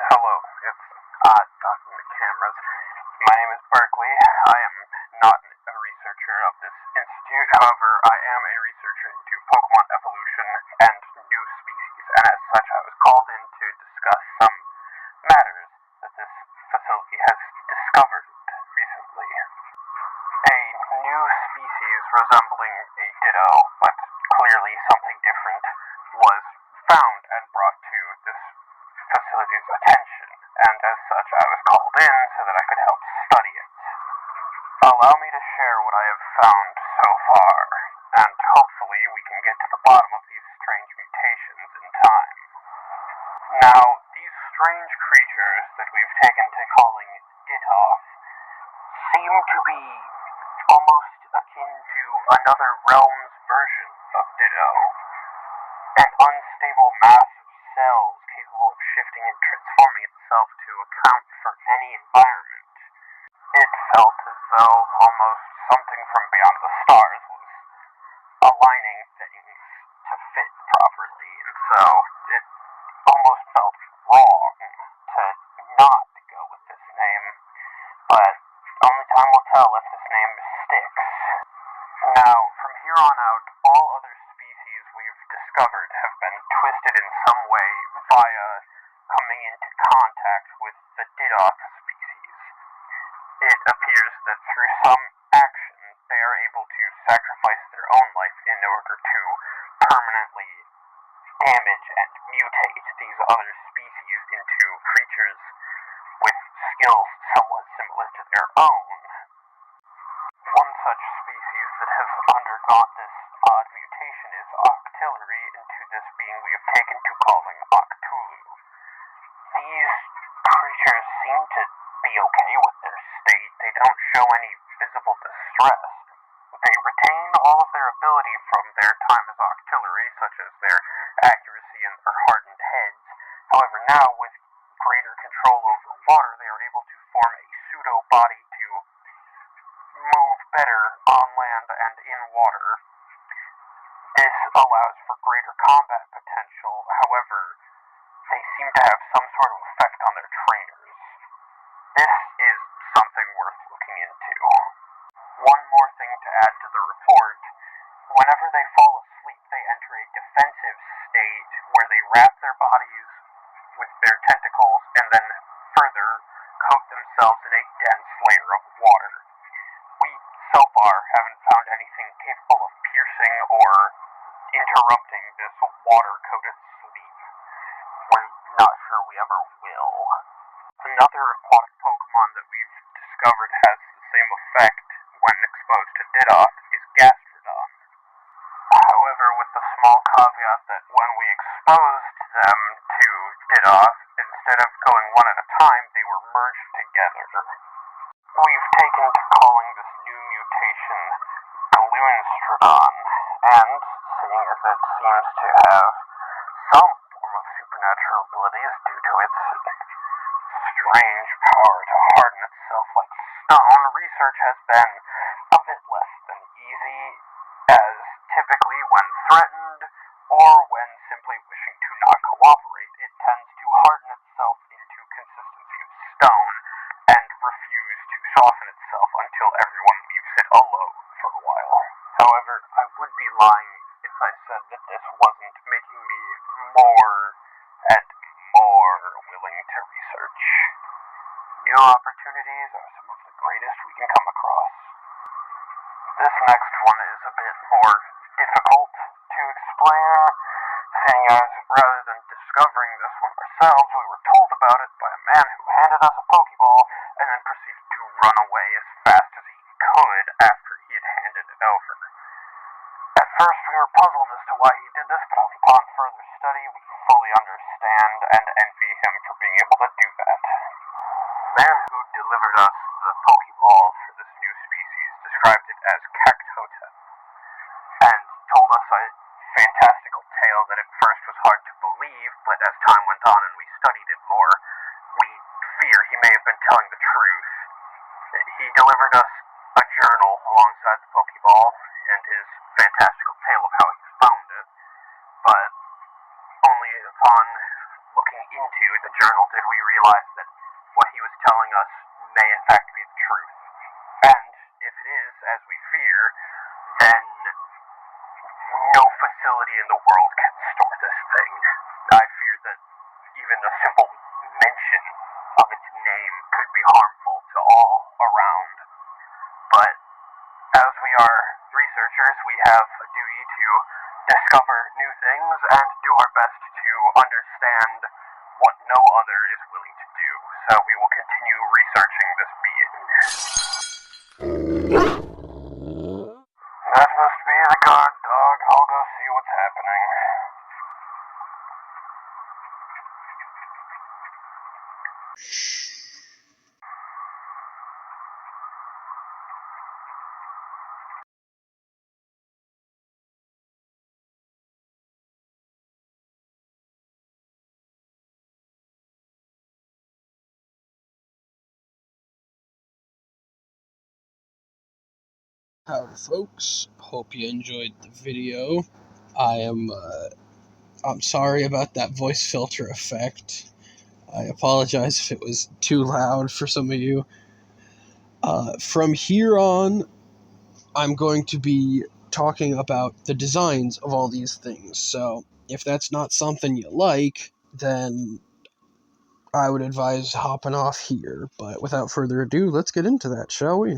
Hello, it's odd talking to cameras. My name is Berkeley. I am not a researcher of this institute. However, I am a researcher into Pokemon evolution and new species, and as such I was called in to discuss some matters that this facility has discovered recently. A new species resembling a Ditto, but clearly something different, was found and brought to this facility's attention, and as such I was called in so that I could help study it. Allow me to share what I have found so far, and hopefully we can get to the bottom of these strange mutations in time. Now, these strange creatures that we've taken to calling Dittoth seem to be almost akin to another realm's version of Ditto. An unstable mass of cells capable of shifting and transforming itself to account for any environment. It felt as though almost something from beyond the stars was aligning things to fit properly, and so it almost felt wrong to not go with this name, but only time will tell if this name sticks. Now, from here on out, all other species we've discovered have been twisted in some way via coming into contact with the Dittoth species. It appears that through some action, they are able to sacrifice their own life in order to permanently damage and mutate these other species into creatures with skills somewhat similar to their own. One such species that has undergone this odd mutation is Octillery into this being we have taken to calling Octulu. These creatures seem to be okay with their state. They don't show any visible distress. They retain all of their ability from their time as Octillery, such as their accuracy and their hardened heads. However, now with greater control over water, they are able to form a pseudo-body to move better on land and in water. This allows for greater combat potential. However, they seem to have some sort of effect on their trainers. This is something worth looking into. One more thing to add to the report. Whenever they fall asleep, they enter a defensive state where they wrap their bodies with their tentacles and then further coat themselves in a dense layer of water. We, so far, haven't found anything capable of piercing or interrupting this water-coated sleep. We're not sure we ever will. Another aquatic Pokemon that we've discovered has the same effect when exposed to Dittoth is Gastrodon. However, with the small caveat that when we exposed them to Dittoth, instead of going one at a time, they were merged together. We've taken to calling this new mutation Gloonstrodon, and seeing as it seems to have some form of supernatural abilities due to its strange power to harden itself like stone, research has been a bit less than easy, as typically when threatened or when simply wishing to not cooperate, it tends to harden itself into consistency of stone and refuse to soften itself until everyone leaves it alone for a while. However, I would be lying if I said that this wasn't making me more and more willing to research. New opportunities are some of the greatest we can come across. This next one is a bit more difficult to explain, seeing as rather than discovering this one ourselves, we were told about it by a man who handed us a Pokeball and then proceeded to run away as fast as he could after he had handed it over. At first we were puzzled as to why he did this, but upon further study we fully understand and envy him for being able to do that. The man who delivered us the Pokeball for this new species described it as Cactotep, and told us a fantastical tale that at first was hard to believe, but as time went on and we studied it more, we fear he may have been telling the truth. He delivered us a journal alongside the Pokeball and his fantastical tale of how he found it, but only upon looking looking into the journal did we realize that what he was telling us may in fact be the truth. And if it is, as we fear, then no facility in the world can store this thing. I fear that even a simple mention of its name could be harmful to all around. But as we are researchers, we have a duty to discover new things and do our best to understand what no other is willing to do. So we will continue researching this being. That must be the guard dog. I'll go see what's happening. Howdy folks, hope you enjoyed the video. I'm sorry about that voice filter effect. I apologize if it was too loud for some of you. From here on, I'm going to be talking about the designs of all these things, so if that's not something you like, then I would advise hopping off here. But without further ado, let's get into that, shall we?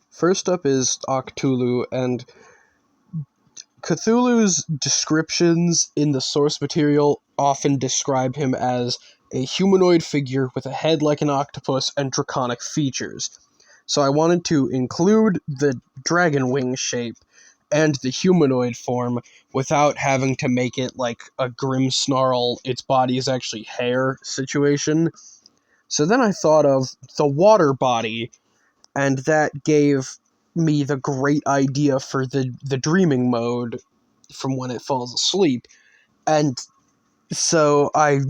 First up is Cthulhu, and Cthulhu's descriptions in the source material often describe him as a humanoid figure with a head like an octopus and draconic features. So I wanted to include the dragon wing shape and the humanoid form without having to make it like a grim snarl, its body is actually hair situation. So then I thought of the water body, and that gave me the great idea for the dreaming mode from when it falls asleep. And so I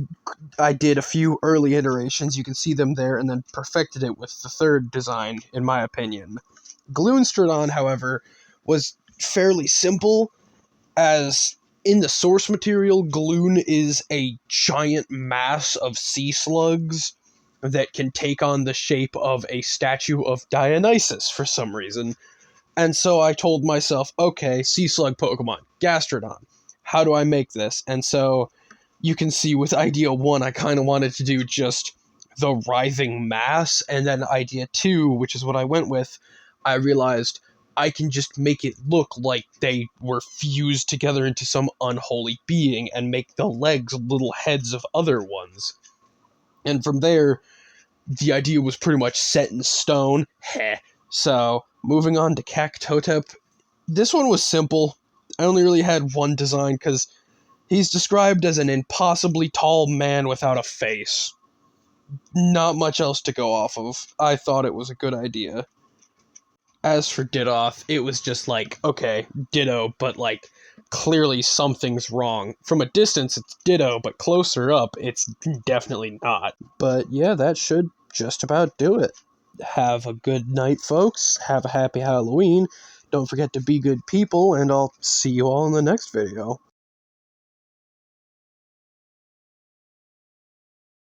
did a few early iterations, you can see them there, and then perfected it with the third design, in my opinion. Gloonstradon, however, was fairly simple, as in the source material, Gloon is a giant mass of sea slugs that can take on the shape of a statue of Dionysus for some reason. And so I told myself, okay, sea slug Pokemon, Gastrodon. How do I make this? And so you can see with idea 1, I kind of wanted to do just the writhing mass. And then idea 2, which is what I went with, I realized I can just make it look like they were fused together into some unholy being and make the legs little heads of other ones. And from there, the idea was pretty much set in stone. Heh. So, moving on to Cactotep. This one was simple. I only really had one design because he's described as an impossibly tall man without a face. Not much else to go off of. I thought it was a good idea. As for Didoth, it was just like, okay, Ditto, but like, clearly something's wrong. From a distance, it's Ditto, but closer up, it's definitely not. But yeah, that should just about do it. Have a good night, folks. Have a happy Halloween. Don't forget to be good people, and I'll see you all in the next video.